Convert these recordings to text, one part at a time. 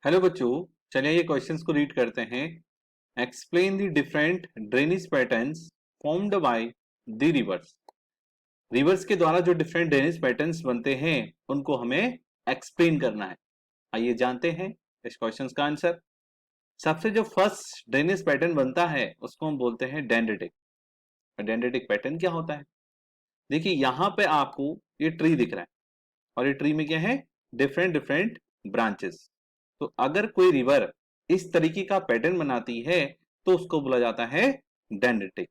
Hello बच्चों, चलिए ये क्वेश्चंस को रीड करते हैं। Explain the different drainage patterns formed by the reverse. Reverse के द्वारा जो डिफरेंट ड्रेनेज पैटर्न्स बनते हैं उनको हमें एक्सप्लेन करना है। आइए जानते हैं इस क्वेश्चंस का आंसर। सबसे जो फर्स्ट ड्रेनेज पैटर्न बनता है उसको हम बोलते हैं डेंड्रिटिक। डेंड्रिटिक पैटर्न क्या होता है? देखिए यहाँ पे आपको ये ट्री दिख रहा है और ये ट्री में क्या है? Different different branches. तो अगर कोई रिवर इस तरीके का पैटर्न बनाती है तो उसको बोला जाता है dendritic.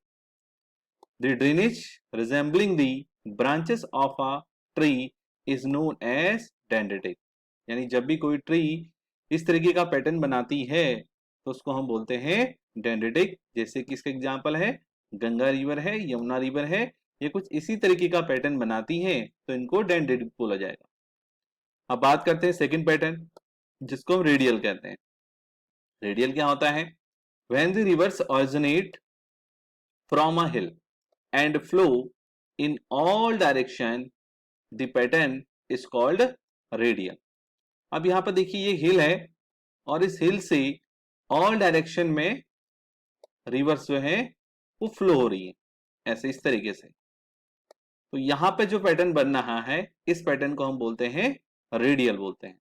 The drainage resembling the branches of a tree is known as dendritic. यानी जब भी कोई ट्री इस तरीके का पैटर्न बनाती है तो उसको हम बोलते हैं डेंड्रिटिक। जैसे कि इसका एग्जांपल है गंगा रिवर है, यमुना रिवर है, ये कुछ इसी तरीके का पैटर्न बनाती है तो इनको डेंड्रिटिक बोला जाएगा। अब बात करते हैं सेकंड पैटर्न जिसको हम रेडियल कहते हैं। रेडियल क्या होता है? When the rivers originate from a hill and flow in all direction, the pattern is called radial. अब यहाँ पर देखिए ये हिल है और इस हिल से ऑल डायरेक्शन में रिवर्स जो है वो फ्लो हो रही है, ऐसे इस तरीके से। तो यहाँ पे जो पैटर्न बन रहा है इस पैटर्न को हम बोलते हैं रेडियल बोलते हैं।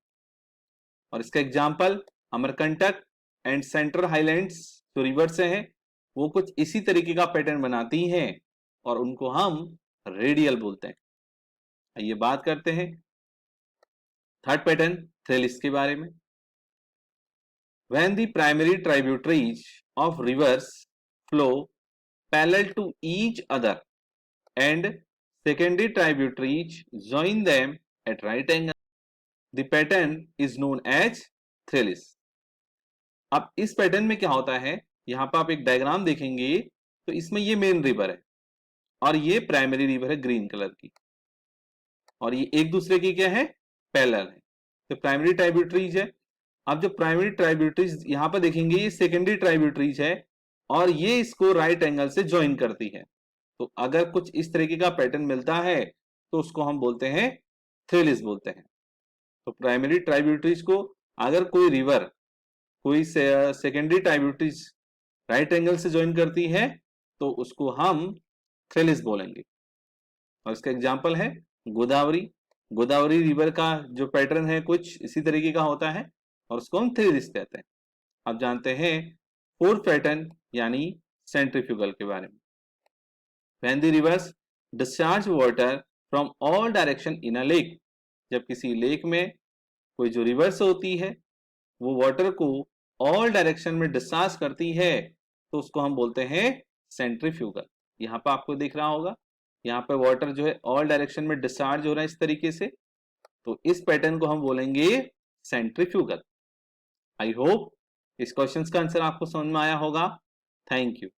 और इसका example Amarkantak and central highlands जो रिवर से हैं वो कुछ इसी तरीके का पैटर्न बनाती हैं और उनको हम रेडियल बोलते हैं। आइए बात करते हैं थर्ड पैटर्न थ्रेलिस के बारे में। When the primary tributaries of rivers flow parallel to each other and secondary tributaries join them at right angle, the pattern is known as थ्रेलिस। अब इस पैटर्न में क्या होता है, यहाँ पर आप एक डायग्राम देखेंगे तो इसमें ये मेन रिवर है और ये प्राइमरी रिवर है ग्रीन कलर की, और ये एक दूसरे की क्या है? पैरेलल है। तो प्राइमरी ट्राइब्यूटरीज है। अब जो प्राइमरी ट्राइब्यूटरीज यहाँ पर देखेंगे ये सेकेंडरी ट्राइब्यूटरीज है और ये इसको राइट एंगल से ज्वाइन करती है। तो अगर कुछ इस तरीके का पैटर्न मिलता है तो उसको हम बोलते हैं थ्रेलिस बोलते हैं। तो प्राइमरी ट्राइब्यूटरीज को अगर कोई रिवर कोई सेकेंडरी ट्राइब्यूटरीज राइट एंगल से ज्वाइन करती है तो उसको हम थ्रेलिस बोलेंगे। और इसका एग्जांपल है गोदावरी। गोदावरी रिवर का जो पैटर्न है कुछ इसी तरीके का होता है और उसको हम थ्रेलिस कहते हैं। अब जानते हैं फोर्थ पैटर्न यानी सेंट्रीफ्यूगल के बारे में। When the rivers discharge water from all direction in a lake, जब किसी लेक में कोई जो रिवर्स होती है वो वाटर को ऑल डायरेक्शन में डिस्चार्ज करती है तो उसको हम बोलते हैं सेंट्रीफ्यूगल। यहाँ पर आपको दिख रहा होगा, यहाँ पे वाटर जो है ऑल डायरेक्शन में डिस्चार्ज हो रहा है इस तरीके से, तो इस पैटर्न को हम बोलेंगे सेंट्रीफ्यूगल। आई होप इस क्वेश्चन का आंसर आपको समझ में आया होगा। Thank you.